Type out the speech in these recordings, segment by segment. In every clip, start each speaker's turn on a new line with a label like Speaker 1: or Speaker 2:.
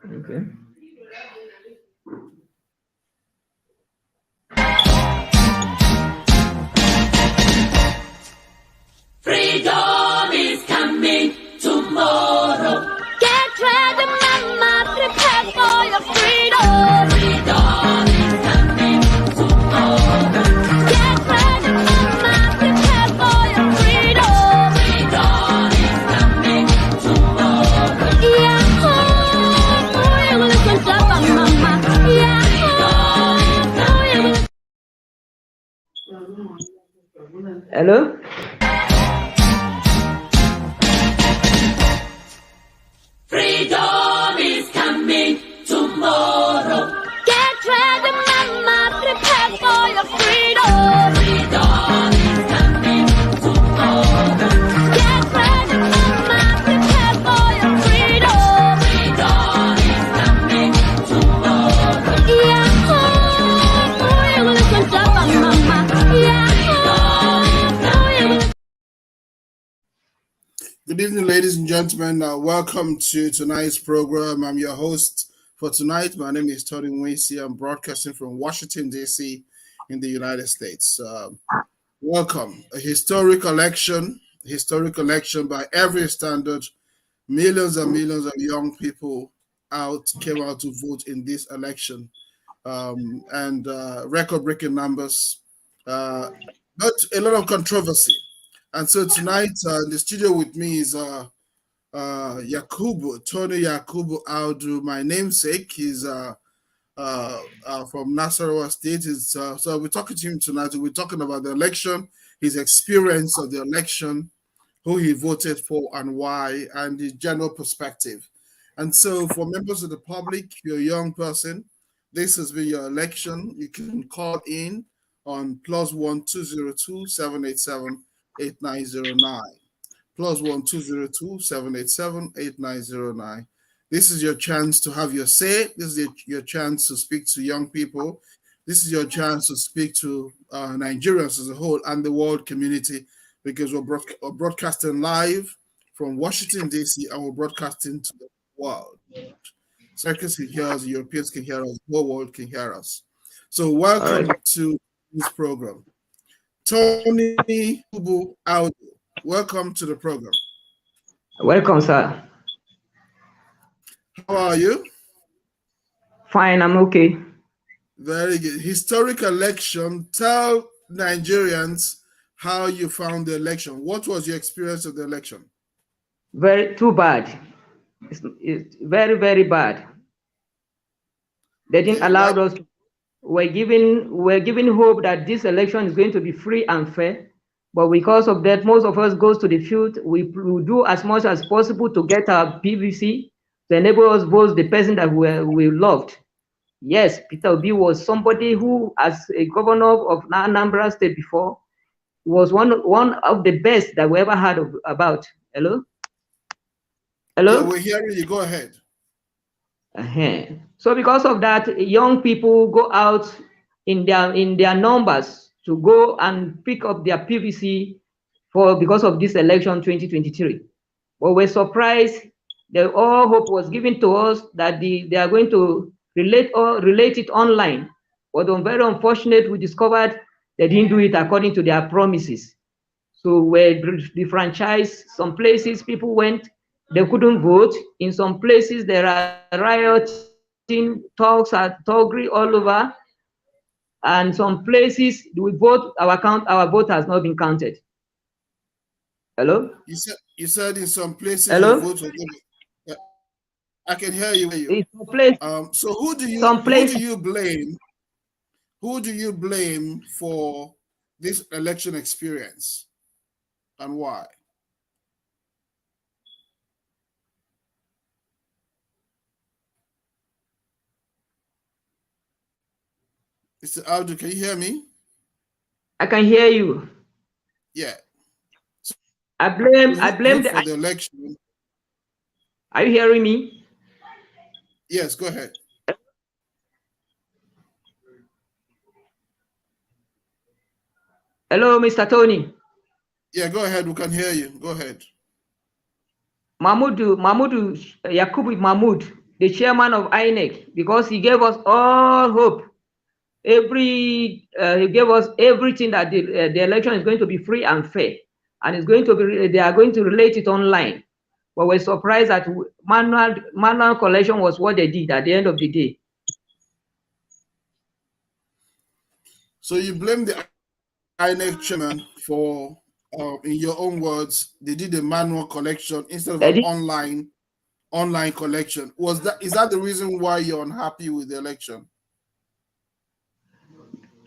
Speaker 1: Okay.
Speaker 2: Freedom is coming tomorrow. Get ready, mama, prepare for your freedom. Freedom is coming tomorrow. Get ready, mama, prepare for your freedom. Freedom is coming tomorrow. Yeah, we will listen to mama. Yeah, we will.
Speaker 1: Hello.
Speaker 2: Freedom is coming tomorrow. Get ready, mama, prepare for your freedom. Freedom is coming tomorrow. Get ready, mama, prepare for your freedom. Freedom is coming tomorrow. Yeah, we will listen to mama. Yeah, we will.
Speaker 3: Good evening, ladies and gentlemen. Welcome to tonight's program. I'm your host for tonight. My name is Tony Nwisi. I'm broadcasting from Washington, D.C. in the United States. Welcome. A historic election by every standard. Millions and millions of young people came out to vote in this election, and record-breaking numbers, but a lot of controversy. And so tonight in the studio with me is Tony Yakubu Audu, my namesake. He's from Nasarawa State. So we're talking to him tonight. We're talking about the election, his experience of the election, who he voted for and why, and the general perspective. And so for members of the public, you're a young person, this has been your election. You can call in on +1 202 787 8909. +1 202 787 8909. This is your chance to have your say. This is your chance to speak to young people. This is your chance to speak to Nigerians as a whole and the world community, because we're broadcasting live from Washington, D.C., and we're broadcasting to the world. Circus can hear us, Europeans can hear us, the whole world can hear us. So welcome to this program. Tony Yakubu Audu, welcome to the program.
Speaker 1: Welcome, sir.
Speaker 3: How are you?
Speaker 1: Fine, I'm okay.
Speaker 3: Very good. Historic election. Tell Nigerians how you found the election. What was your experience of the election?
Speaker 1: Too bad. It's very, very bad. They didn't allow us. We're given hope that this election is going to be free and fair, but because of that, most of us goes to the field. We do as much as possible to get our PVC to enable us vote the person that we loved. Yes, Peter Obi was somebody who, as a governor of Anambra State before, was one of the best that we ever heard about. Hello? Hello?
Speaker 3: Yeah, we're hearing you. Go ahead.
Speaker 1: So because of that, young people go out in their numbers to go and pick up their PVC because of this election 2023. But we're surprised that all hope was given to us that they are going to relate it online. But very unfortunate, we discovered they didn't do it according to their promises. So we're defranchised. Some places people went, they couldn't vote. In some places there are rioting, talks are thuggery all over. And some places we vote, our vote has not been counted. Hello?
Speaker 3: You said in some places
Speaker 1: Hello?
Speaker 3: you vote. I can hear you. So who do you blame? Who do you blame for this election experience, and why? Mr. Audu, can you hear me?
Speaker 1: I can hear you.
Speaker 3: Yeah.
Speaker 1: I blame
Speaker 3: the election.
Speaker 1: Are you hearing me?
Speaker 3: Yes, go ahead.
Speaker 1: Hello, Mr. Tony.
Speaker 3: Yeah, go ahead. We can hear you. Go ahead.
Speaker 1: Mahmoud Yakubu Mahmoud, the chairman of INEC, because he gave us all hope. He gave us everything that the election is going to be free and fair, and it's going to be, they are going to relate it online. But we're surprised that manual collection was what they did at the end of the day.
Speaker 3: So you blame the INEC chairman for, in your own words, they did a manual collection instead of an online collection. Is that the reason why you're unhappy with the election?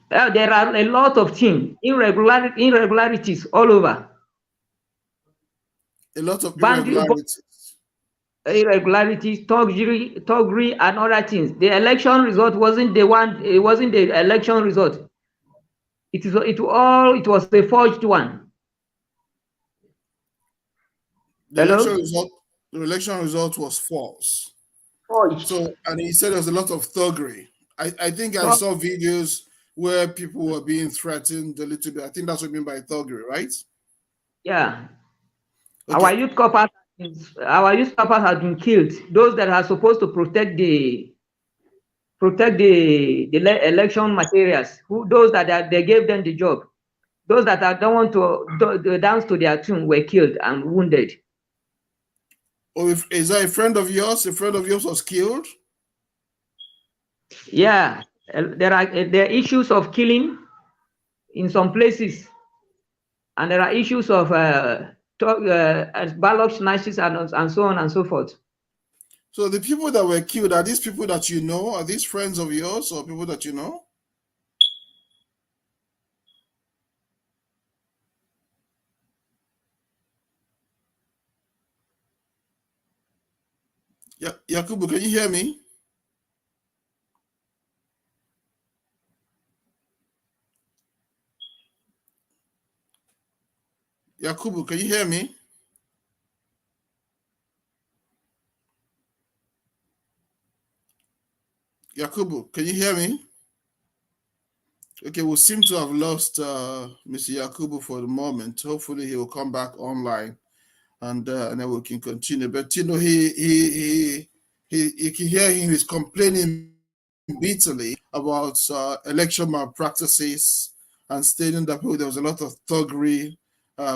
Speaker 1: There are a lot of things, irregularities all over.
Speaker 3: A lot of irregularities.
Speaker 1: Thuggery, and other things. The election result wasn't the one. It wasn't the election result. It was a forged one.
Speaker 3: The election result was false.
Speaker 1: Forged.
Speaker 3: So, and he said there's a lot of thuggery. I think I saw videos where people were being threatened a little bit. I think that's what you mean by thuggery, right?
Speaker 1: Yeah.
Speaker 3: Okay.
Speaker 1: Our youth corpers have been killed. Those that are supposed to protect the election materials. Those that they gave them the job. Those that don't want to dance to their tune were killed and wounded.
Speaker 3: Oh, is that a friend of yours? A friend of yours was killed?
Speaker 1: Yeah, there are issues of killing in some places, and there are issues of ballot snatches and so on and so forth.
Speaker 3: So the people that were killed, are these people that you know? Are these friends of yours or people that you know? Yeah, Yakubu, can you hear me? Yakubu, can you hear me? Yakubu, can you hear me? Okay, we seem to have lost Mr. Yakubu for the moment. Hopefully, he will come back online, and then we can continue. But you know, you can hear him. He's complaining bitterly about election malpractices and stating that there was a lot of thuggery,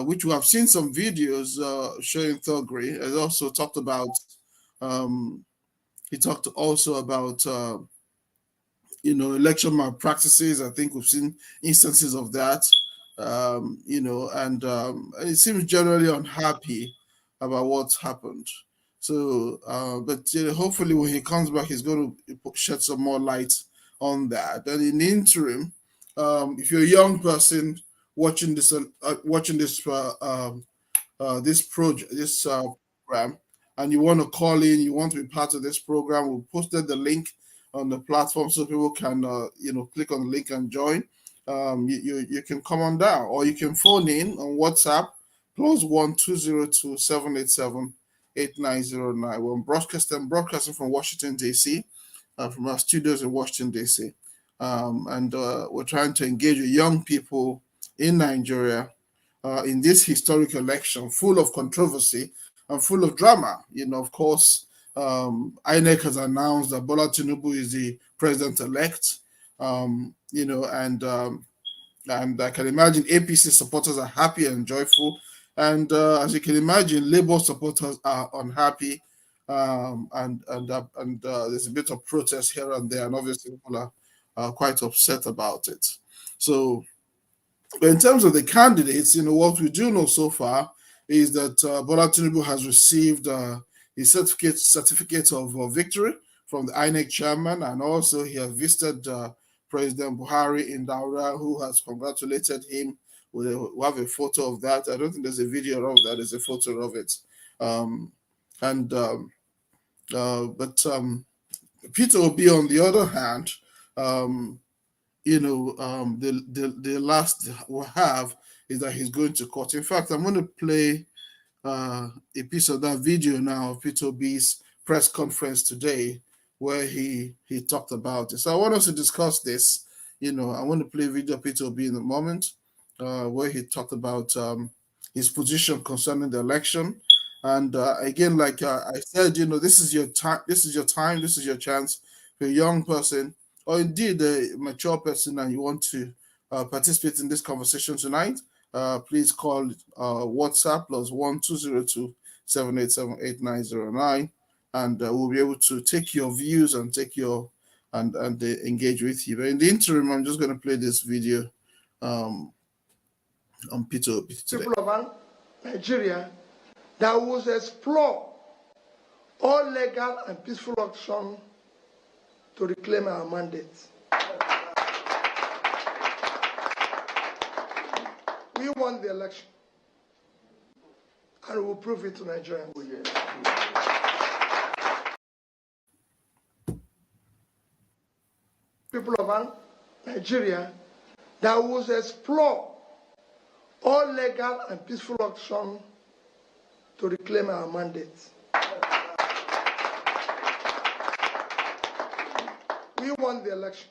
Speaker 3: which we have seen some videos showing thuggery. He also talked about. He talked also about. Election malpractices. I think we've seen instances of that, and it seems generally unhappy about what's happened. So, but hopefully when he comes back, he's going to shed some more light on that. And in the interim, if you're a young person watching this program, and you want to call in, you want to be part of this program, we posted the link on the platform so people can click on the link and join. You can come on down, or you can phone in on WhatsApp +1 202 787 8909. We're broadcasting from Washington DC, from our studios in Washington DC, and we're trying to engage with young people in Nigeria in this historic election, full of controversy and full of drama. Of course, INEC has announced that Bola Tinubu is the president-elect, and I can imagine APC supporters are happy and joyful, and as you can imagine, Labour supporters are unhappy, and there's a bit of protest here and there, and obviously people are quite upset about it. So, but in terms of the candidates, what we do know so far is that Bola Tinubu has received his certificate of victory from the INEC chairman, and also he has visited President Buhari in Daura, who has congratulated him. We have a photo of that. I don't think there's a video of that. There's a photo of it. Peter Obi, on the other hand, the last we have is that he's going to court. In fact, I'm going to play a piece of that video now of Peter Obi's press conference today, where he talked about it. So I want us to discuss this. I want to play a video of Peter Obi in a moment, where he talked about his position concerning the election, And again, like I said, this is your time. This is your time. This is your chance. For a young person, or indeed a mature person, and you want to participate in this conversation tonight, please call WhatsApp +1 2027878909, and we'll be able to take your views and take your and engage with you. But in the interim, I'm just going to play this video on P2OP today.
Speaker 4: People of Nigeria that will explore all legal and peaceful action to reclaim our mandate. We won the election, and we will prove it to Nigerians. People of Nigeria that will explore all legal and peaceful action to reclaim our mandate. We won the election,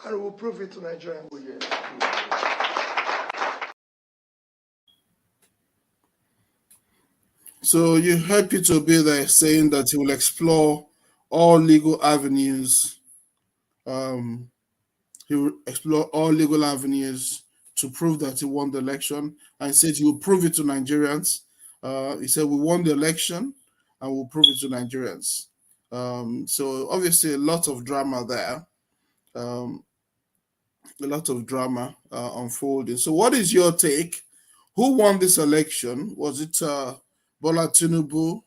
Speaker 4: and we will prove it to Nigerians.
Speaker 3: So you heard Peter Obi there saying that he will explore all legal avenues. He will explore all legal avenues to prove that he won the election, and he said he will prove it to Nigerians. He said we won the election, and we'll prove it to Nigerians. So obviously a lot of drama there. A lot of drama unfolding. So what is your take? Who won this election? Was it Bola Tinubu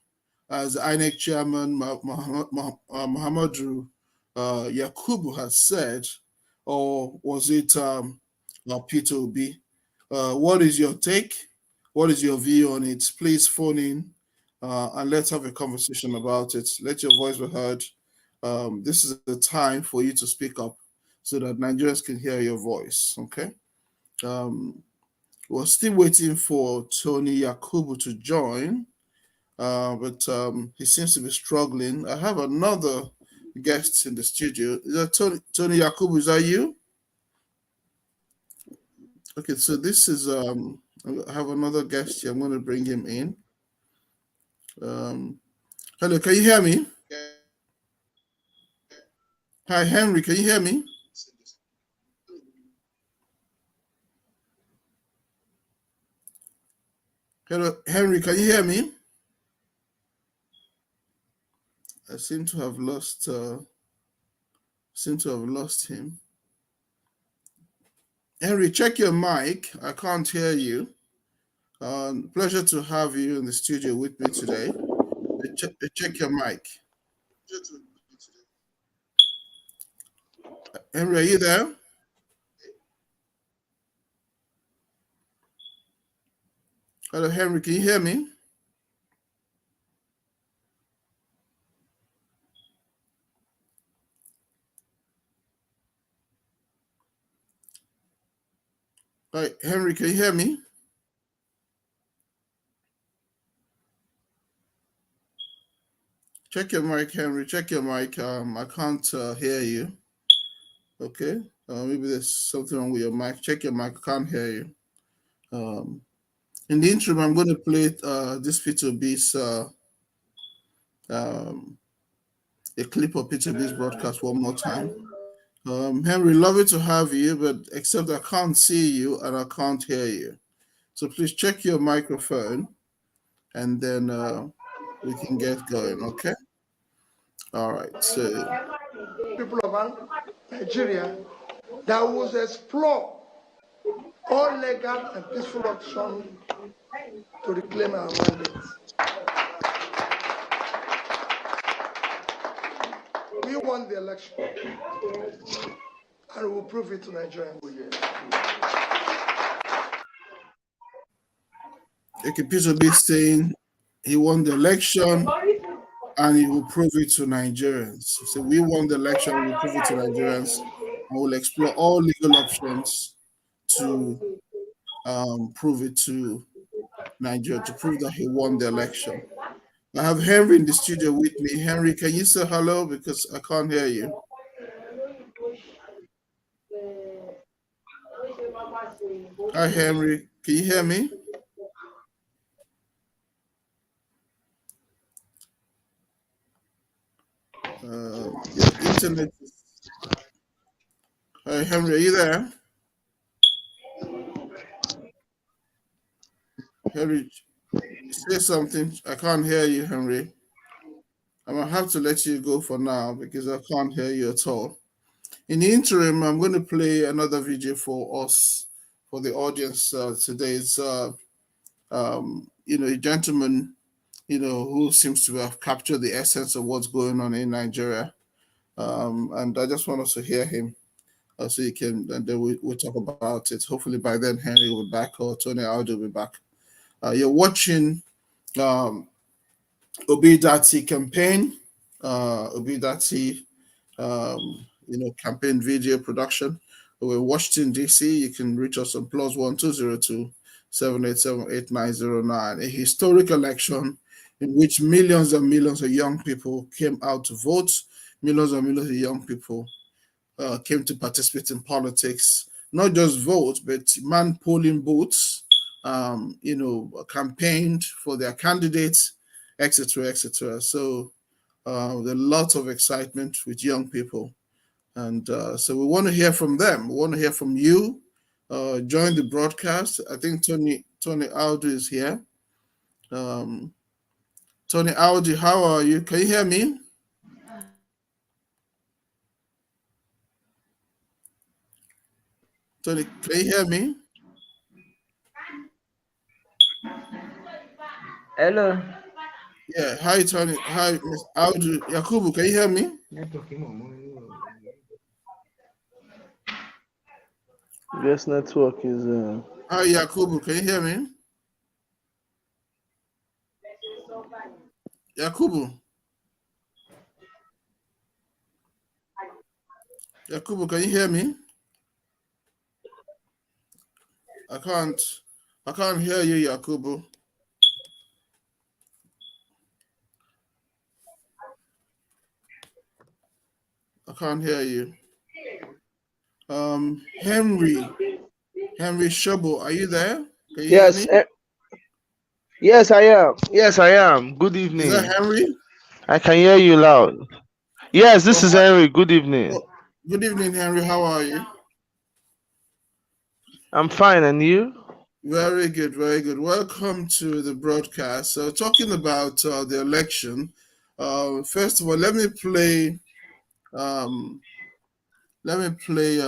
Speaker 3: as INEC chairman Muhammadu Yakubu has said, or was it Peter Obi? What is your take? What is your view on it? Please phone in and let's have a conversation about it. Let your voice be heard. This is the time for you to speak up so that Nigerians can hear your voice. Okay. We're still waiting for Tony Yakubu to join, but he seems to be struggling. I have another guest in the studio. Is that Tony Yakubu? Is that you? Okay, so this is I have another guest here. I'm going to bring him in. Hello, can you hear me? Hi, Henry, can you hear me? Hello, Henry, can you hear me? I seem to have lost him. Henry, check your mic. I can't hear you. Pleasure to have you in the studio with me today. Check your mic. Henry, are you there? Hello, Henry, can you hear me? Hi, Henry, can you hear me? Check your mic, Henry. Check your mic. I can't hear you. Okay. Maybe there's something wrong with your mic. Check your mic. I can't hear you. In the interim, I'm going to play this Peter B's a clip of Peter B's broadcast one more time. Henry, lovely to have you, but except I can't see you and I can't hear you. So please check your microphone, and then we can get going. Okay. All right. So
Speaker 4: People of Nigeria that will explore all legal and peaceful action to reclaim our mandate. We won the election, and we will prove it to Nigerians.
Speaker 3: okay, Peter B saying he won the election and he will prove it to Nigerians. So we won the election, we will prove it to Nigerians, and we'll explore all legal options to prove it to Nigeria, to prove that he won the election. I have Henry in the studio with me. Henry, can you say hello? Because I can't hear you. Hi, Henry. Can you hear me? Your internet. Hey, Henry, are you there? Henry, say something. I can't hear you, Henry. I'm gonna have to let you go for now because I can't hear you at all. In the interim, I'm going to play another video for us, for the audience today. It's a gentleman, who seems to have captured the essence of what's going on in Nigeria, and I just want us to hear him, so you can, and then we'll talk about it. Hopefully, by then Henry will be back or Tony Aldo will be back. You're watching um, Obi Datti Campaign, Obi Datti, campaign video production. We're Washington, D.C. You can reach us on +1 202 787 890 9. A historic election in which millions and millions of young people came out to vote. Millions and millions of young people came to participate in politics. Not just vote, but man polling booths, campaigned for their candidates, etc., etc. So there's a lot of excitement with young people. And so we want to hear from them. We want to hear from you. Join the broadcast. I think Tony Aldo is here. Tony Aldo, how are you? Can you hear me? Tony, can you hear me?
Speaker 1: Hello.
Speaker 3: Yeah. Hi, Tony. Hi, Miss Aldo. Yakubu, can you hear me?
Speaker 5: Yes, network is.
Speaker 3: Hi, Yakubu. Can you hear me? Yakubu. Yakubu, can you hear me? I can't hear you, Yakubu. I can't hear you. Henry Shobo, are you there? Can you hear
Speaker 5: Yes,
Speaker 3: me?
Speaker 5: yes, I am. Yes, I am. Good
Speaker 3: Is that
Speaker 5: evening.
Speaker 3: Henry?
Speaker 5: I can hear you loud. Yes, this
Speaker 3: Oh,
Speaker 5: is
Speaker 3: hi.
Speaker 5: Henry. Good evening.
Speaker 3: Oh, good evening, Henry. How are you?
Speaker 5: I'm fine, and you?
Speaker 3: Very good, very good. Welcome to the broadcast. So, talking about the election, first of all, let me play. Um, let me play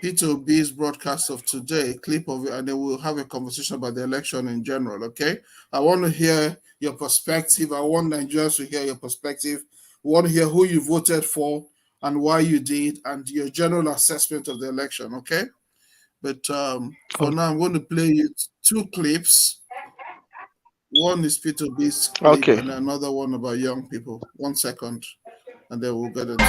Speaker 3: Peter Obi's broadcast of today, clip of it, and then we'll have a conversation about the election in general. Okay, I want to hear your perspective. I want Nigerians to hear your perspective. We want to hear who you voted for and why you did, and your general assessment of the election. Okay. But for now, I'm going to play you two clips. One is Peter B's clip,
Speaker 5: Okay.
Speaker 3: and another one about young people. 1 second, and then we'll get into it.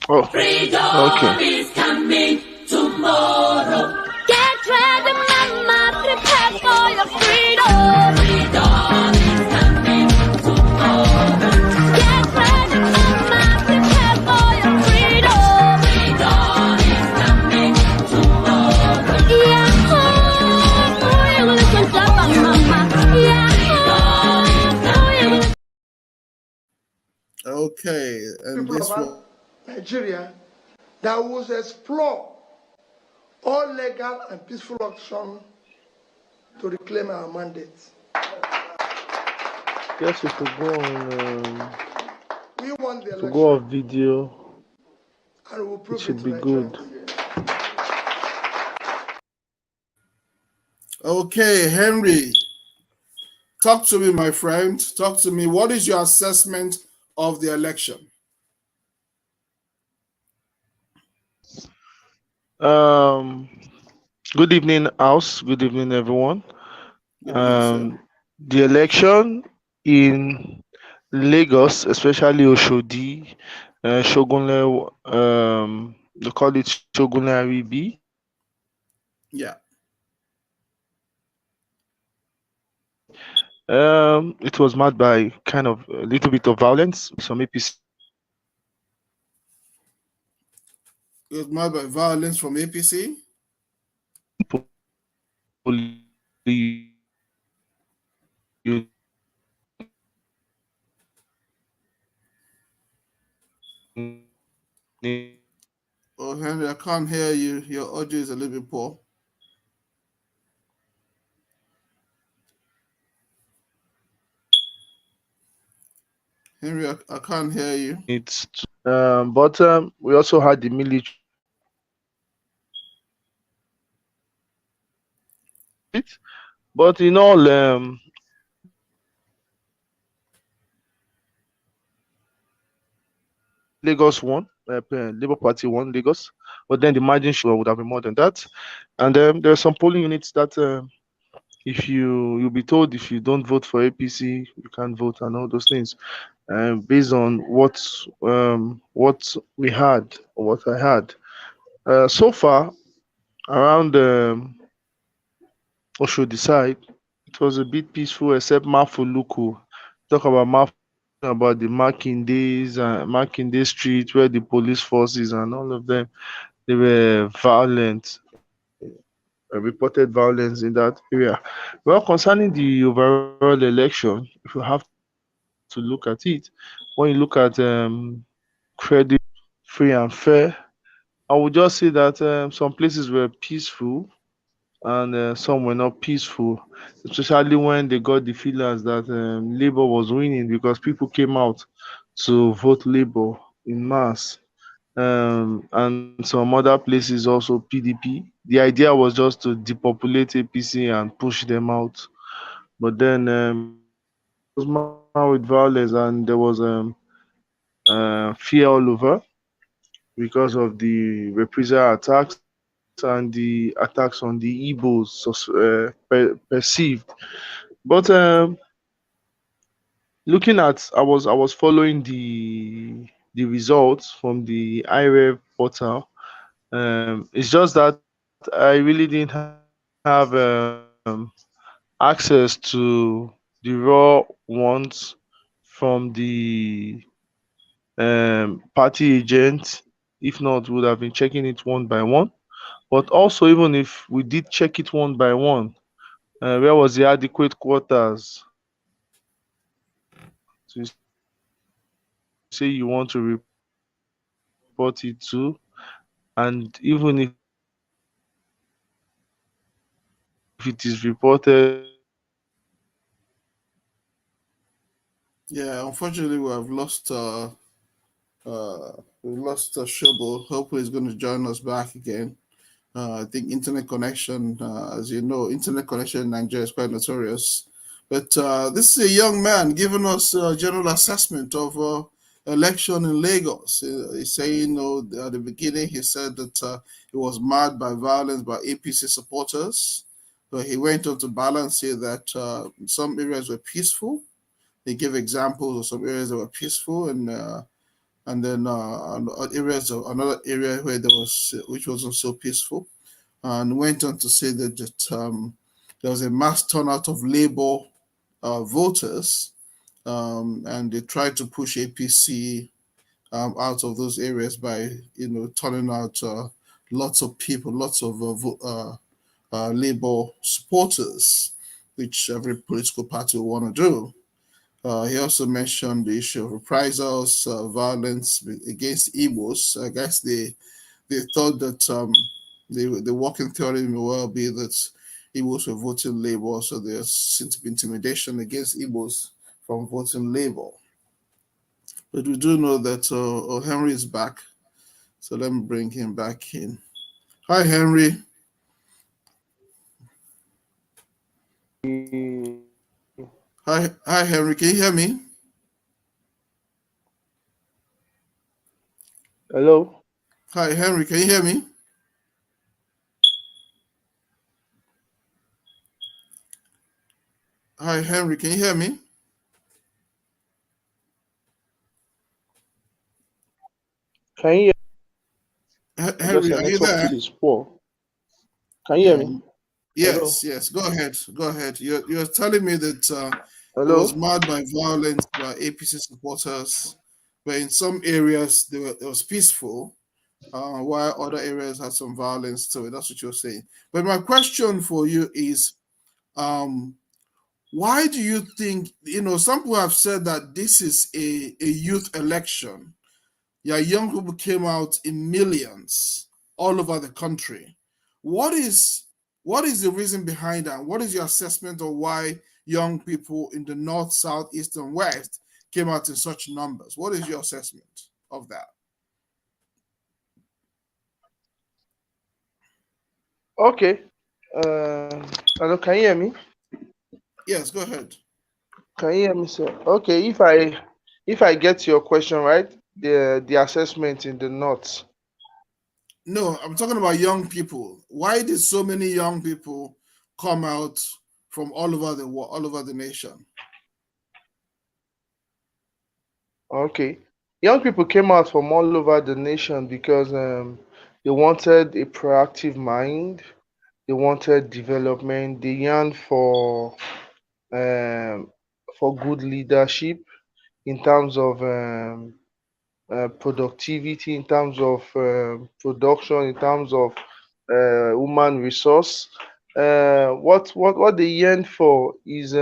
Speaker 5: Oh,
Speaker 2: Freedom
Speaker 5: okay.
Speaker 2: is coming tomorrow. Get ready, mama, prepare for your freedom. Freedom is coming tomorrow. Get ready, mama, prepare for your freedom. Freedom is coming tomorrow. Yeah, oh, you will listen to mama. Yeah, oh, you will.
Speaker 3: Okay, and
Speaker 4: People
Speaker 3: this
Speaker 4: of
Speaker 3: one.
Speaker 4: Nigeria that will explore all legal and peaceful action to reclaim our mandate.
Speaker 5: Yes, we could go on.
Speaker 4: We want the
Speaker 5: To
Speaker 4: election,
Speaker 5: go off video,
Speaker 4: and we will
Speaker 5: it
Speaker 4: prove it
Speaker 5: should
Speaker 4: to
Speaker 5: be good.
Speaker 4: Nigerians.
Speaker 3: Okay, Henry, talk to me, my friend. Talk to me. What is your assessment of the election?
Speaker 5: Um, Good evening, house. Good evening, everyone.
Speaker 3: Good evening, sir.
Speaker 5: The election in Lagos, especially Oshodi, Shogunle, they call it Shogunle Aribi.
Speaker 3: Yeah.
Speaker 5: It was marked by kind of a little bit of violence. Some APC
Speaker 3: It was marked by violence from APC.
Speaker 5: police
Speaker 3: I can't hear you. Your audio is a little bit poor. Henry, I can't hear you.
Speaker 5: It's but we also had the military bit. But in all, Lagos won. Labour Party won Lagos, but then the margin would have been more than that. And there are some polling units that if you'll be told if you don't vote for APC, you can't vote and all those things. Based on what we had or what I had. So far around Oshodi side, it was a bit peaceful except Mafuluku. Talk about about the Makinde Street where the police forces and all of them they were violent, reported violence in that area. Well, concerning the overall election, if you have to look at it, when you look at credit, free and fair, I would just say that some places were peaceful and some were not peaceful, especially when they got the feelers that Labour was winning because people came out to vote Labour in mass. And some other places also PDP. The idea was just to depopulate APC and push them out. But then it was marked with violence and there was fear all over because of the reprisal attacks and the attacks on the Igbos perceived. But looking at, I was following the results from the IREV portal. It's just that I really didn't have access to the raw ones from the party agent. If not, we would have been checking it one by one. But also, even if we did check it one by one, where was the adequate quarters to say you want to report it to? And even if it is reported, where is the adequate quarters to
Speaker 3: Yeah, unfortunately, we lost Shobo. Hopefully, he's going to join us back again. I think internet connection, as you know, internet connection in Nigeria is quite notorious. But this is a young man giving us a general assessment of election in Lagos. He's saying, at the beginning, he said that he was marred by violence by APC supporters. But he went on to balance here that some areas were peaceful. He gave examples of some areas that were peaceful, and then another area where there was which wasn't so peaceful, and went on to say that there was a mass turnout of Labour voters, and they tried to push APC out of those areas by turning out lots of people, lots of Labour supporters, which every political party will want to do. He also mentioned the issue of reprisals, violence against Igbos. I guess they thought that the working theory may well be that Igbos were voting Labour, so there seems to be intimidation against Igbos from voting Labour. But we do know that Henry is back, so let me bring him back in. Hi, Henry. Hi, Henry. Can you hear me?
Speaker 5: Hello?
Speaker 3: Hi, Henry. Can you hear me? Hi, Henry. Can you hear me?
Speaker 5: Can you hear me? I guess
Speaker 3: Henry,
Speaker 5: your
Speaker 3: are you
Speaker 5: network
Speaker 3: there?
Speaker 5: is poor. Can you hear
Speaker 3: Yeah.
Speaker 5: me? Hello?
Speaker 3: Yes. Go ahead. You're telling me that it was
Speaker 5: Hello?
Speaker 3: marred by violence by APC supporters, but in some areas it was peaceful, while other areas had some violence to it. That's what you're saying. But my question for you is, why do you think, some people have said that this is a youth election? Yeah, young people came out in millions all over the country. What is what is the reason behind that? What is your assessment of why young people in the north, south, east, and west came out in such numbers? What is your assessment of that?
Speaker 5: Okay. Hello, can you hear me?
Speaker 3: Yes, go ahead.
Speaker 5: Can you hear me, sir? Okay, if I get your question right, the assessment in the north.
Speaker 3: No, I'm talking about young people. Why did so many young people come out from all over the world, all over the nation?
Speaker 5: Okay. Young people came out from all over the nation because they wanted a proactive mind, they wanted development, they yearned um, for good leadership in terms of productivity, in terms of production, in terms of human resource. What they yearn for is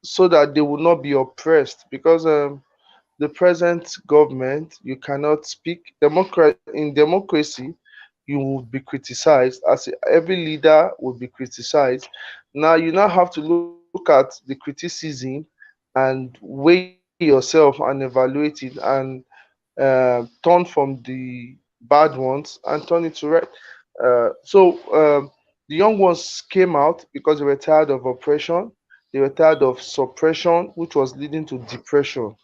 Speaker 5: so that they will not be oppressed because the present government you cannot speak in democracy you will be criticized every leader will be criticized. Now you now have to look at the criticism and weigh yourself and evaluate it and turn from the bad ones and turn it to right. So the young ones came out because they were tired of oppression, they were tired of suppression, which was leading to depression,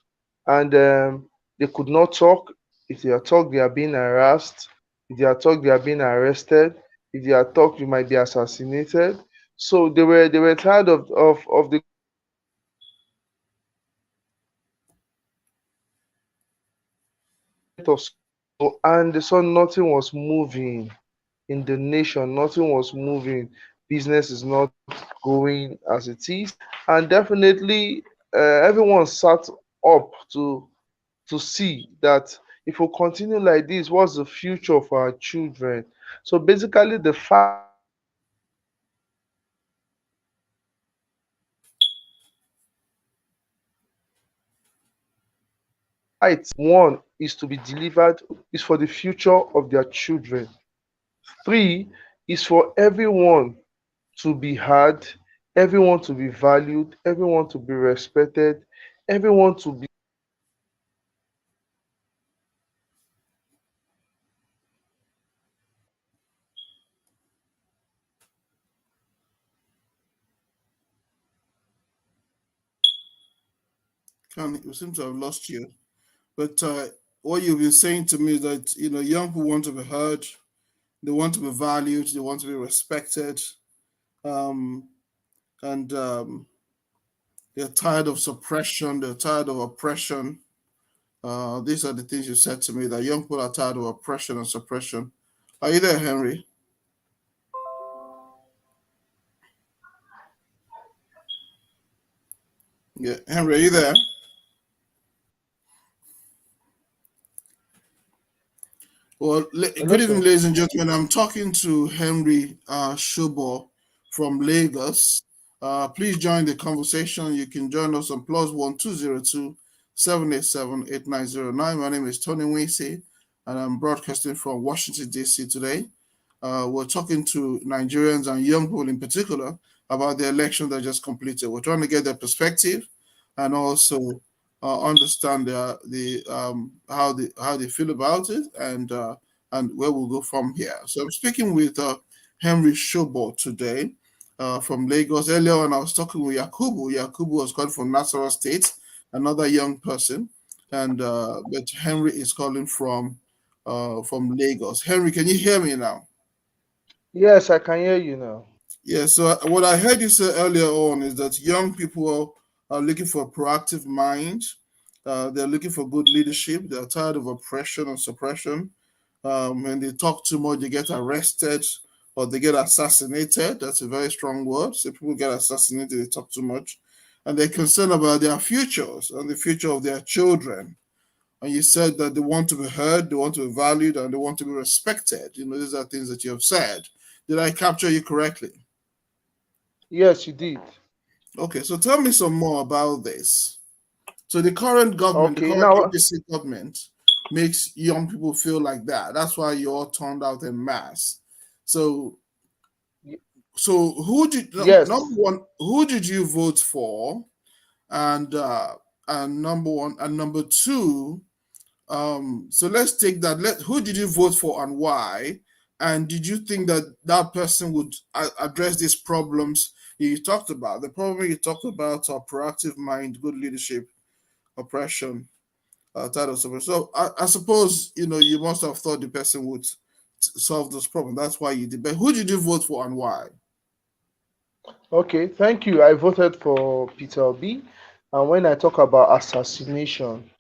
Speaker 5: and they could not talk. If they are talk, they are being harassed. If they are talk, they are being arrested. If they are talk, you might be assassinated. So they were tired of the government of and they saw nothing was moving in the nation, nothing was moving. Business is not going as it is, and definitely everyone sat up to see that if we continue like this, what's the future for our children? So basically, the fight one is to be delivered is for the future of their children. Three is for everyone to be heard, everyone to be valued, everyone to be respected, everyone to be
Speaker 3: We seem to have lost you. But what you've been saying to me is that young people want to be heard, they want to be valued, they want to be respected, um, and they're tired of suppression, they're tired of oppression. These are the things you said to me that young people are tired of oppression and suppression. Are you there, Henry? Yeah, Henry, are you there? Well,
Speaker 5: hello,
Speaker 3: good evening,
Speaker 5: sir.
Speaker 3: ladies and gentlemen. I'm talking to Henry Shubo from Lagos. Please join the conversation. You can join us on +1 202 787 8909. My name is Tony Wisi, and I'm broadcasting from Washington, D.C. today. We're talking to Nigerians and young people in particular about the election that just completed. We're trying to get their perspective and also understand how they feel about it and where we'll go from here. So I'm speaking with Henry Shobo today from Lagos. Earlier on, I was talking with Yakubu. Yakubu was calling from Nasarawa State, another young person, and but Henry is calling from Lagos. Henry, can you hear me now?
Speaker 5: Yes, I can hear you now.
Speaker 3: Yeah, so what I heard you say earlier on is that young people are looking for a proactive mind. They're looking for good leadership. They're tired of oppression and suppression. When they talk too much, they get arrested or they get assassinated. That's a very strong word. So people get assassinated, they talk too much. And they're concerned about their futures and the future of their children. And you said that they want to be heard, they want to be valued, and they want to be respected. These are things that you have said. Did I capture you correctly?
Speaker 5: Yes, you did.
Speaker 3: Okay, so tell me some more about this. So the current government, the
Speaker 5: Okay,
Speaker 3: current
Speaker 5: now
Speaker 3: APC government, makes young people feel like that. That's why you all turned out en masse. So,
Speaker 5: Y-
Speaker 3: so who did number
Speaker 5: Yes.
Speaker 3: one? Who did you vote for? And number one and number two. So let's take that. Who did you vote for and why? And did you think that that person would address these problems you talked about? The problem you talked about are proactive mind, good leadership, oppression, title support. So I suppose you must have thought the person would solve this problem. That's why you did. But who did you vote for and why?
Speaker 5: Okay, thank you. I voted for Peter Obi. And when I talk about assassination,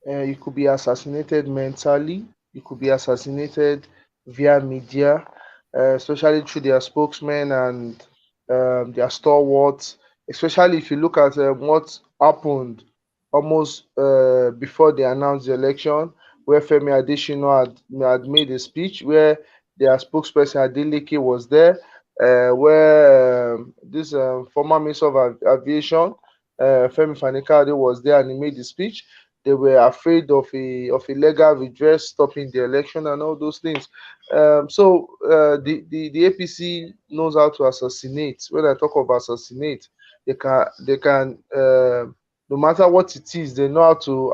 Speaker 5: you could be assassinated mentally, you could be assassinated via media, especially through their spokesmen and their stalwarts. Especially if you look at what happened almost before they announced the election, where Femi Adesina had made a speech where their spokesperson Adeleke was there, where this former Minister of Aviation, Femi Fanikade, was there and he made the speech. They were afraid of a legal redress stopping the election and all those things. The APC knows how to assassinate. When I talk about assassinate, they can no matter what it is, they know how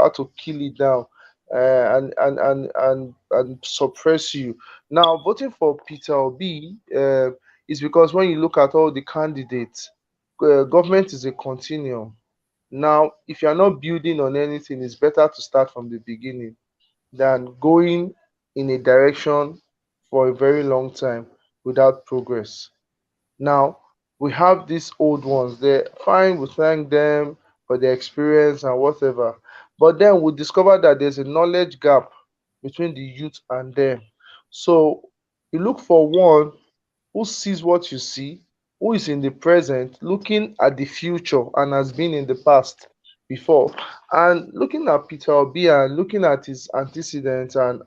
Speaker 5: to kill it down, and suppress you. Now, voting for Peter Obi is because when you look at all the candidates, government is a continuum. Now, if you're not building on anything, it's better to start from the beginning than going in a direction for a very long time without progress. Now, we have these old ones. They're fine, we thank them for their experience and whatever. But then we discover that there's a knowledge gap between the youth and them. So you look for one who sees what you see, who is in the present, looking at the future and has been in the past before. And looking at Peter Obi and looking at his antecedents and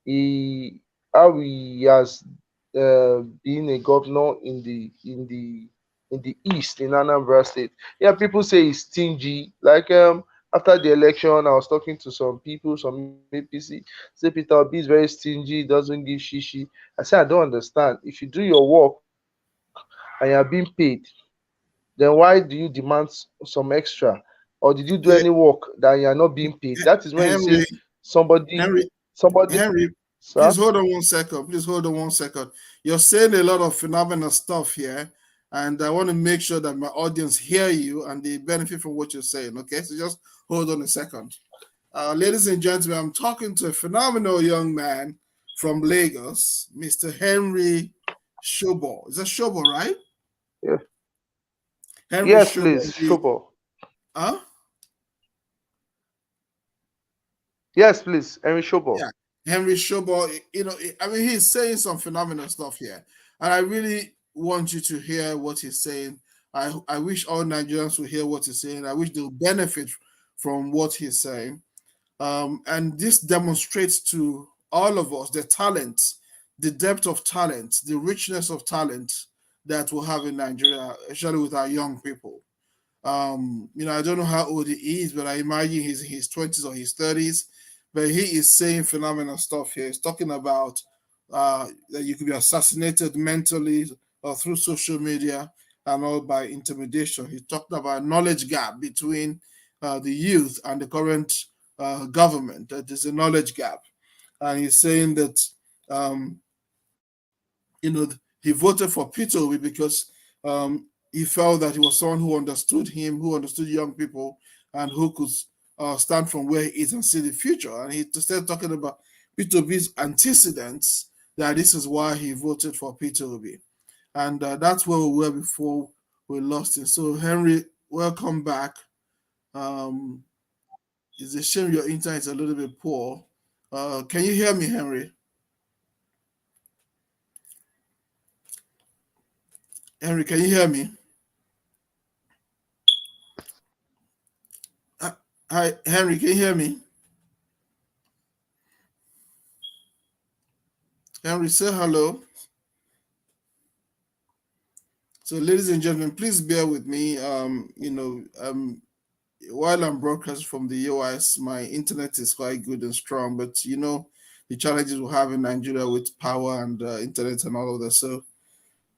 Speaker 5: he he has been a governor in the east in Anambra State. Yeah, people say he's stingy. Like after the election, I was talking to some people, some APC, say Peter Obi is very stingy, doesn't give shishi. I say I don't understand. If you do your work and you are being paid, then why do you demand some extra? Or did you do any work
Speaker 3: Yeah,
Speaker 5: that you are not being paid? That is when you say
Speaker 3: Henry, Henry,
Speaker 5: somebody,
Speaker 3: Henry,
Speaker 5: sir.
Speaker 3: please hold on 1 second. Please hold on 1 second. You're saying a lot of phenomenal stuff here, and I want to make sure that my audience hear you and they benefit from what you're saying. Okay, so just hold on a second. Ladies and gentlemen, I'm talking to a phenomenal young man from Lagos, Mr. Henry Shobo. Is that Shobo, right?
Speaker 5: Yeah.
Speaker 3: Henry
Speaker 5: Yes,
Speaker 3: Shobo.
Speaker 5: please, Shobo.
Speaker 3: Huh?
Speaker 5: Yes, please, Henry Shobo.
Speaker 3: Yeah, Henry Shobo. I mean, he's saying some phenomenal stuff here, and I really want you to hear what he's saying. I wish all Nigerians would hear what he's saying. I wish they'll benefit from what he's saying. And this demonstrates to all of us the talent, the depth of talent, the richness of talent that we have in Nigeria, especially with our young people. I don't know how old he is, but I imagine he's in his 20s or his 30s. But he is saying phenomenal stuff here. He's talking about that you could be assassinated mentally or through social media and all by intimidation. He talked about knowledge gap between the youth and the current government. That there's a knowledge gap, and he's saying that um, he voted for Peter Obi because he felt that he was someone who understood him, who understood young people, and who could stand from where he is and see the future. And he started talking about Peter Obi's antecedents, that this is why he voted for Peter Obi. And that's where we were before we lost him. So, Henry, welcome back. Um, it's a shame your internet is a little bit poor. Can you hear me, Henry? Henry, can you hear me? Uh, Hi, Henry, can you hear me? Henry, say hello. So, ladies and gentlemen, please bear with me. while I'm broadcasting from the US, my internet is quite good and strong, but you know the challenges we have in Nigeria with power and internet and all of that. So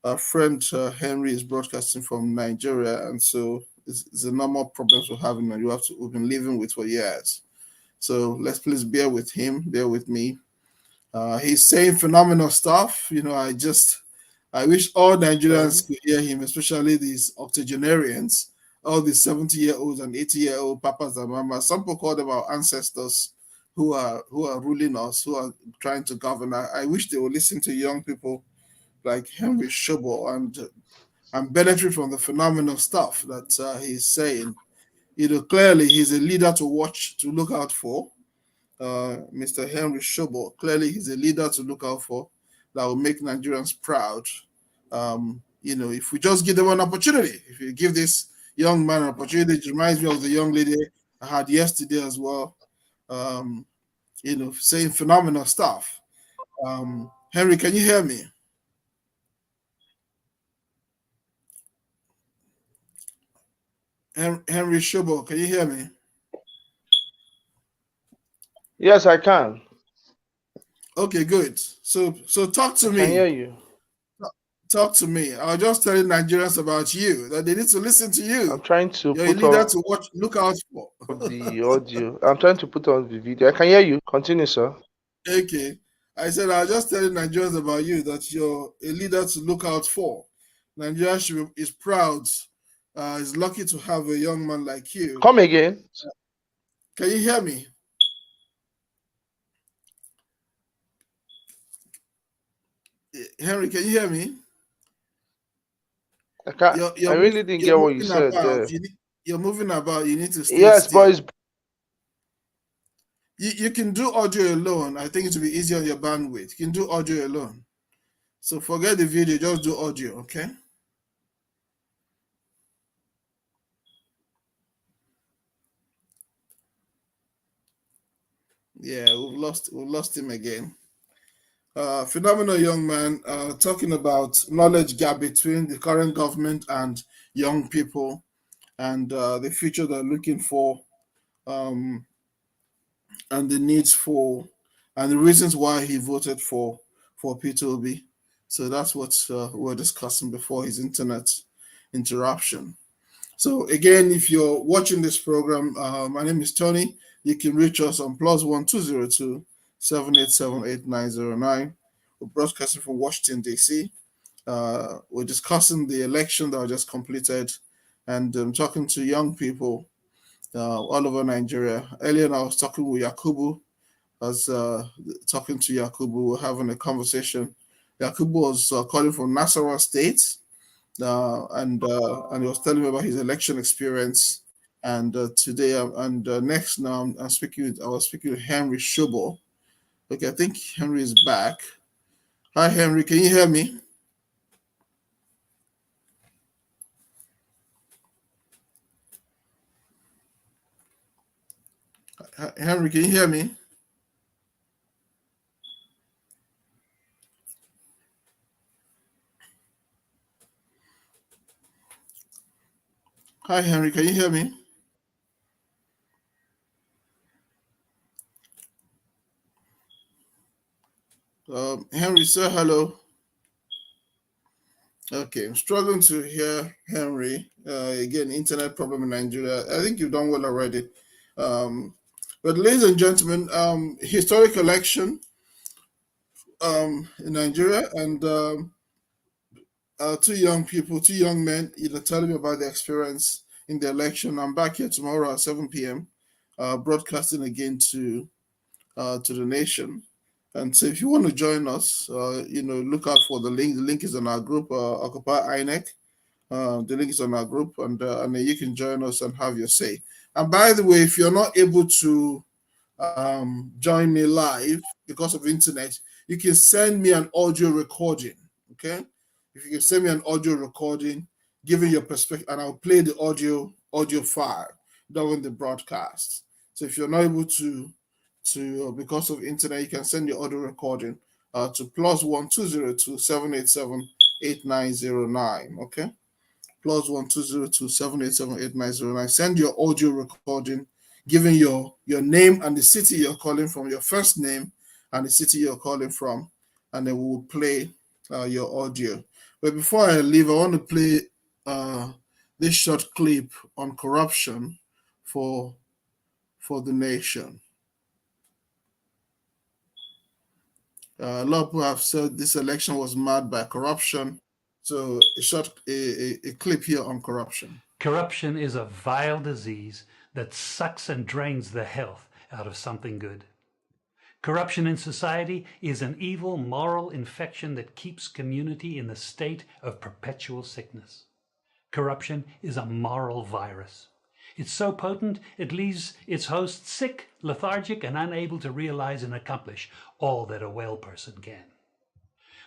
Speaker 3: our friend Henry is broadcasting from Nigeria, and so it's the normal problems we're having, and we've been living with for years. So let's please bear with him, bear with me. He's saying phenomenal stuff. You know, I wish all Nigerians
Speaker 5: Sorry.
Speaker 3: could hear him, especially these octogenarians, all these 70-year-olds and 80-year-old papas and mamas. Some people call them our ancestors who are ruling us, who are trying to govern. I wish they would listen to young people like Henry Shobo and benefit from the phenomenal stuff that he's saying. You know, clearly he's a leader to watch, to look out for. Mr. Henry Shobo. Clearly, he's a leader to look out for that will make Nigerians proud. You know, if we just give them an opportunity, if you give this young man an opportunity, it reminds me of the young lady I had yesterday as well. Um, you know, saying phenomenal stuff. Henry, can you hear me? Henry Shobo, can you hear me?
Speaker 5: Yes, I can.
Speaker 3: Okay, good. So talk to
Speaker 5: I can hear
Speaker 3: me.
Speaker 5: you.
Speaker 3: Talk to me. I was just telling Nigerians about you that they need to listen to
Speaker 5: I'm
Speaker 3: you.
Speaker 5: trying to
Speaker 3: You're a
Speaker 5: put
Speaker 3: leader
Speaker 5: off
Speaker 3: to watch, look out for.
Speaker 5: the audio. I'm trying to put on the video. I can hear you. Continue, sir.
Speaker 3: Okay. I said I was just telling Nigerians about you that you're a leader to look out for. Nigeria is proud, is lucky to have a young man like you.
Speaker 5: Come again.
Speaker 3: Can you hear me? Henry, can you hear me?
Speaker 5: I can't. I really didn't
Speaker 3: You're
Speaker 5: get what you
Speaker 3: moving
Speaker 5: said
Speaker 3: about.
Speaker 5: there.
Speaker 3: You're moving about. You need to stay
Speaker 5: Yes, but
Speaker 3: still.
Speaker 5: it's
Speaker 3: You can do audio alone. I think it will be easier on your bandwidth. You can do audio alone. So forget the video, just do audio, okay? Yeah, we've lost him again. Phenomenal young man, talking about knowledge gap between the current government and young people, and the future they're looking for, um, and the needs for, and the reasons why he voted for Peter Obi. So that's what we were discussing before his internet interruption. So again, if you're watching this program, my name is Tony. You can reach us on +1 202 787 8909. We're broadcasting from Washington D.C. We're discussing the election that was just completed, and talking to young people all over Nigeria. Earlier, I was talking with Yakubu. I was talking to Yakubu. We're having a conversation. Yakubu was calling from Nasarawa State, and he was telling me about his election experience. And today, and next now, I'm speaking. I was speaking with Henry Shobo. Okay, I think Henry is back. Hi, Henry. Can you hear me? Henry, can you hear me? Hi, Henry. Can you hear me? Henry, say hello. Okay, I'm struggling to hear Henry. Again, internet problem in Nigeria. I think you've done well already. Um, but ladies and gentlemen, historic election in Nigeria, and two young people, two young men, telling me about their experience in the election. I'm back here tomorrow at 7 p.m. Broadcasting again to the nation. And so if you want to join us, look out for the link. The link is on our group, Occupy INEC. The link is on our group, and then you can join us and have your say. And by the way, if you're not able to join me live because of internet, you can send me an audio recording. Okay, if you can send me an audio recording, giving your perspective, and I'll play the audio file during the broadcast. So if you're not able to because of internet, you can send your audio recording to +1 202 787 8909. Okay, +12027878909. Send your audio recording, giving your name and the city you're calling from, your first name and the city you're calling from, and then we will play your audio. But before I leave, I want to play this short clip on corruption for the nation. A lot of people have said this election was marred by corruption. So a clip here on corruption.
Speaker 6: Corruption is a vile disease that sucks and drains the health out of something good. Corruption in society is an evil moral infection that keeps community in the state of perpetual sickness. Corruption is a moral virus. It's so potent it leaves its host sick, lethargic, and unable to realize and accomplish all that a well person can.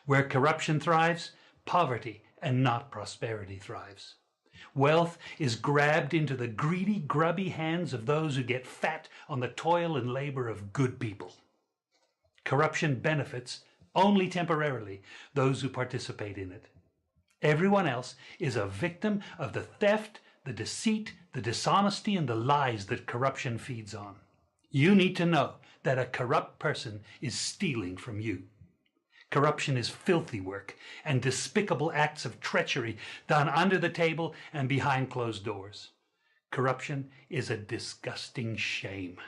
Speaker 6: Where corruption thrives, poverty and not prosperity thrives. Wealth is grabbed into the greedy, grubby hands of those who get fat on the toil and labor of good people. Corruption benefits only temporarily those who participate in it. Everyone else is a victim of the theft, the deceit, the dishonesty, and the lies that corruption feeds on. You need to know that a corrupt person is stealing from you. Corruption is filthy work and despicable acts of treachery done under the table and behind closed doors. Corruption is a disgusting shame.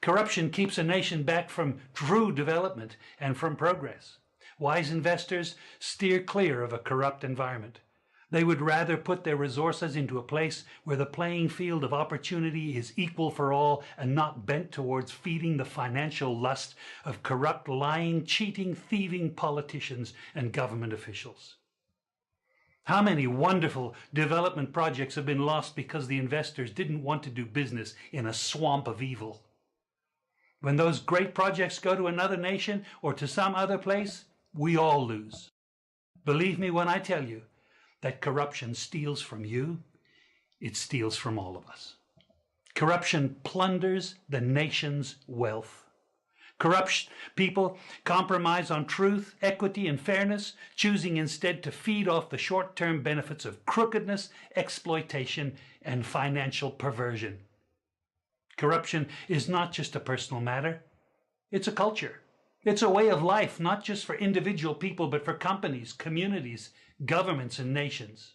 Speaker 6: Corruption keeps a nation back from true development and from progress. Wise investors steer clear of a corrupt environment. They would rather put their resources into a place where the playing field of opportunity is equal for all and not bent towards feeding the financial lust of corrupt, lying, cheating, thieving politicians and government officials. How many wonderful development projects have been lost because the investors didn't want to do business in a swamp of evil? When those great projects go to another nation or to some other place, we all lose. Believe me when I tell you that corruption steals from you, it steals from all of us. Corruption plunders the nation's wealth. Corrupt people compromise on truth, equity, and fairness, choosing instead to feed off the short-term benefits of crookedness, exploitation, and financial perversion. Corruption is not just a personal matter, it's a culture. It's a way of life, not just for individual people, but for companies, communities, governments, and nations.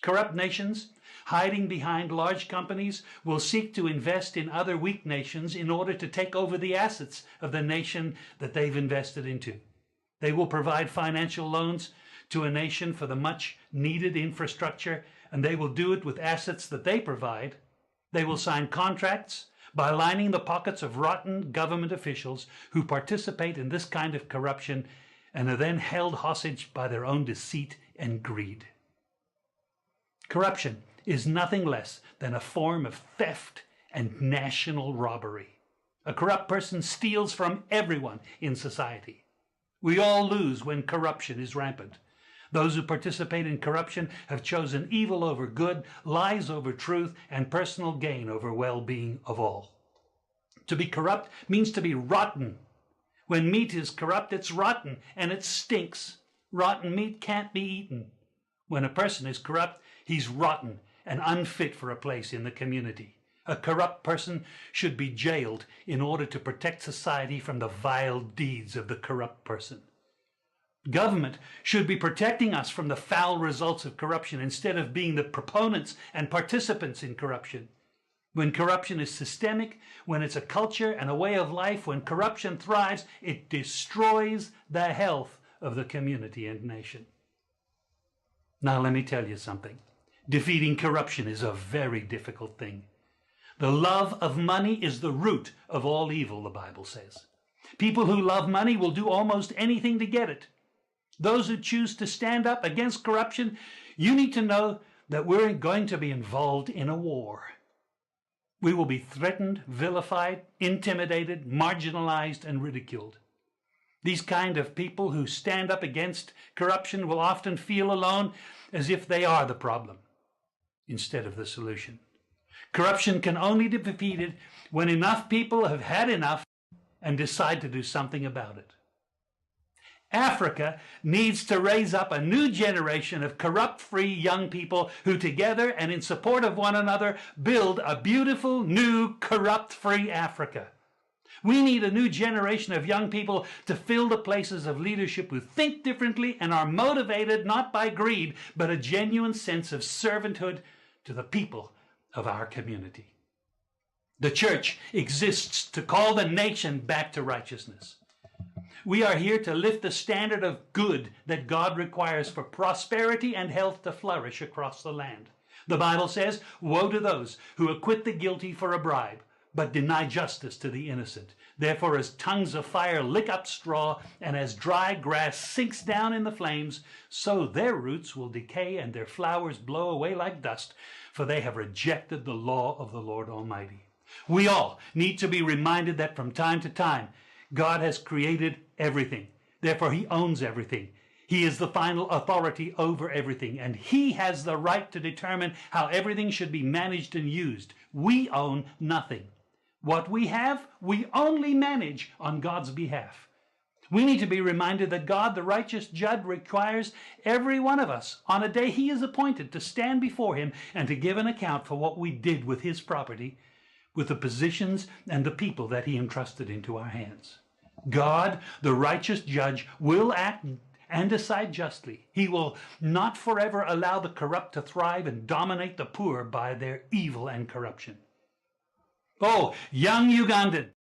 Speaker 6: Corrupt nations, hiding behind large companies, will seek to invest in other weak nations in order to take over the assets of the nation that they've invested into. They will provide financial loans to a nation for the much needed infrastructure, and they will do it with assets that they provide. They will sign contracts by lining the pockets of rotten government officials who participate in this kind of corruption and are then held hostage by their own deceit and greed. Corruption is nothing less than a form of theft and national robbery. A corrupt person steals from everyone in society. We all lose when corruption is rampant. Those who participate in corruption have chosen evil over good, lies over truth, and personal gain over well-being of all. To be corrupt means to be rotten. When meat is corrupt, it's rotten and it stinks. Rotten meat can't be eaten. When a person is corrupt, he's rotten and unfit for a place in the community. A corrupt person should be jailed in order to protect society from the vile deeds of the corrupt person. Government should be protecting us from the foul results of corruption instead of being the proponents and participants in corruption. When corruption is systemic, when it's a culture and a way of life, when corruption thrives, it destroys the health of the community and nation. Now let me tell you something. Defeating corruption is a very difficult thing. The love of money is the root of all evil, the Bible says. People who love money will do almost anything to get it. Those who choose to stand up against corruption, you need to know that we're going to be involved in a war. We will be threatened, vilified, intimidated, marginalized, and ridiculed. These kind of people who stand up against corruption will often feel alone, as if they are the problem instead of the solution. Corruption can only be defeated when enough people have had enough and decide to do something about it. Africa needs to raise up a new generation of corrupt-free young people who together and in support of one another build a beautiful new corrupt-free Africa. We need a new generation of young people to fill the places of leadership who think differently and are motivated not by greed, but a genuine sense of servanthood to the people of our community. The church exists to call the nation back to righteousness. We are here to lift the standard of good that God requires for prosperity and health to flourish across the land. The Bible says, "Woe to those who acquit the guilty for a bribe, but deny justice to the innocent. Therefore, as tongues of fire lick up straw, and as dry grass sinks down in the flames, so their roots will decay and their flowers blow away like dust, for they have rejected the law of the Lord Almighty." We all need to be reminded that from time to time, God has created everything. Therefore, he owns everything. He is the final authority over everything, and he has the right to determine how everything should be managed and used. We own nothing. What we have, we only manage on God's behalf. We need to be reminded that God, the righteous judge, requires every one of us on a day he is appointed to stand before him and to give an account for what we did with his property, with the positions and the people that he entrusted into our hands. God, the righteous judge, will act and decide justly. He will not forever allow the corrupt to thrive and dominate the poor by their evil and corruption. Oh, young Ugandan.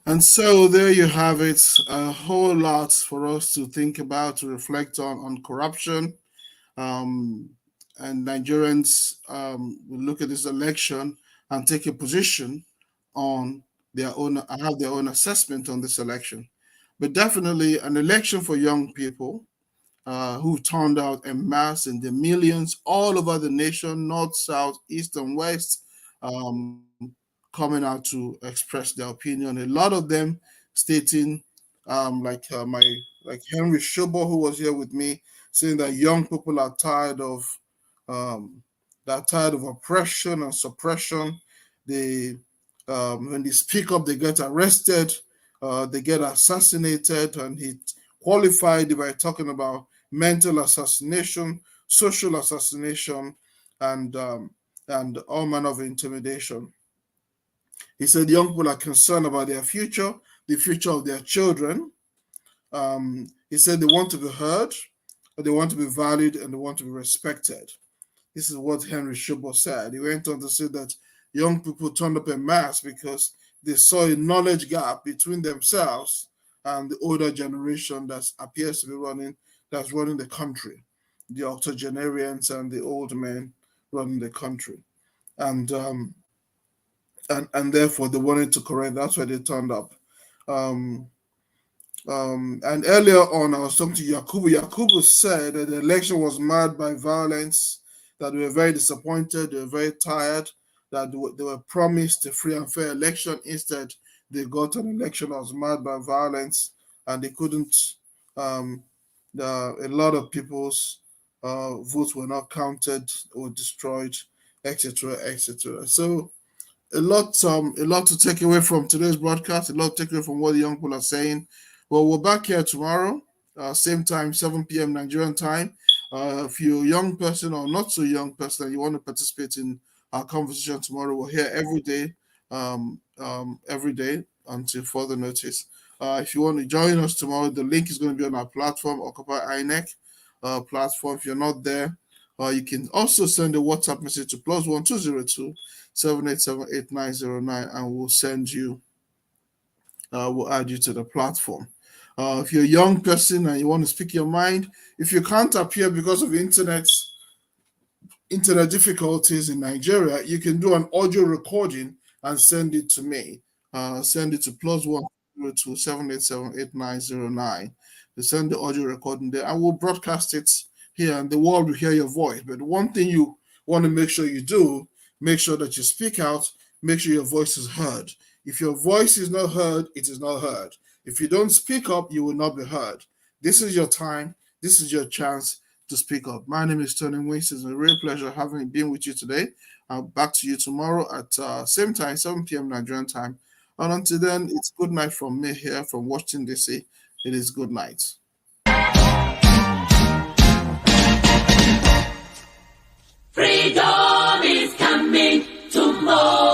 Speaker 3: And so there you have it, a whole lot for us to think about, to reflect on corruption. And Nigerians will look at this election and take a position on their own, have their own assessment on this election. But definitely an election for young people who turned out en masse in the millions all over the nation, north, south, east, and west, coming out to express their opinion. A lot of them stating, like Henry Shobo, who was here with me, saying that young people are tired of oppression and suppression. They when they speak up, they get arrested, they get assassinated, and he qualified it by talking about mental assassination, social assassination, and all manner of intimidation. He said young people are concerned about their future, the future of their children. He said they want to be heard, they want to be valued, and they want to be respected. This is what Henry Shobo said. He went on to say that young people turned up en masse because they saw a knowledge gap between themselves and the older generation that appears to be running the country, the octogenarians and the old men running the country. And therefore they wanted to correct. That's why they turned up. And earlier on, I was talking to Yakubu. Yakubu said that the election was marred by violence, that they were very disappointed, they were very tired, that they were promised a free and fair election. Instead, they got an election that was marred by violence, and they couldn't. A lot of people's votes were not counted or destroyed, etc., etc. So a lot to take away from today's broadcast, a lot to take away from what the young people are saying. Well, we're back here tomorrow, same time, 7 p.m. Nigerian time. If you're a young person or not so young person and you want to participate in our conversation tomorrow, we're here every day until further notice. If you want to join us tomorrow, the link is going to be on our platform, Occupy INEC platform. If you're not there, you can also send a WhatsApp message to +1202 7878909, and we'll send you. We'll add you to the platform. If you're a young person and you want to speak your mind, if you can't appear because of internet difficulties in Nigeria, you can do an audio recording and send it to me. Send it to +102 7878909. You send the audio recording there, and we'll broadcast it here, and the world will hear your voice. But one thing you want to make sure you do, make sure that you speak out, make sure your voice is heard. If your voice is not heard, it is not heard. If you don't speak up, you will not be heard. This is your time. This is your chance to speak up. My name is Tony Wings. It's a real pleasure having been with you today. I'll back to you tomorrow at same time, 7 p.m. Nigerian time, And until then, it's good night from me here from Washington, D.C. It is good night.
Speaker 2: Freedom is coming tomorrow.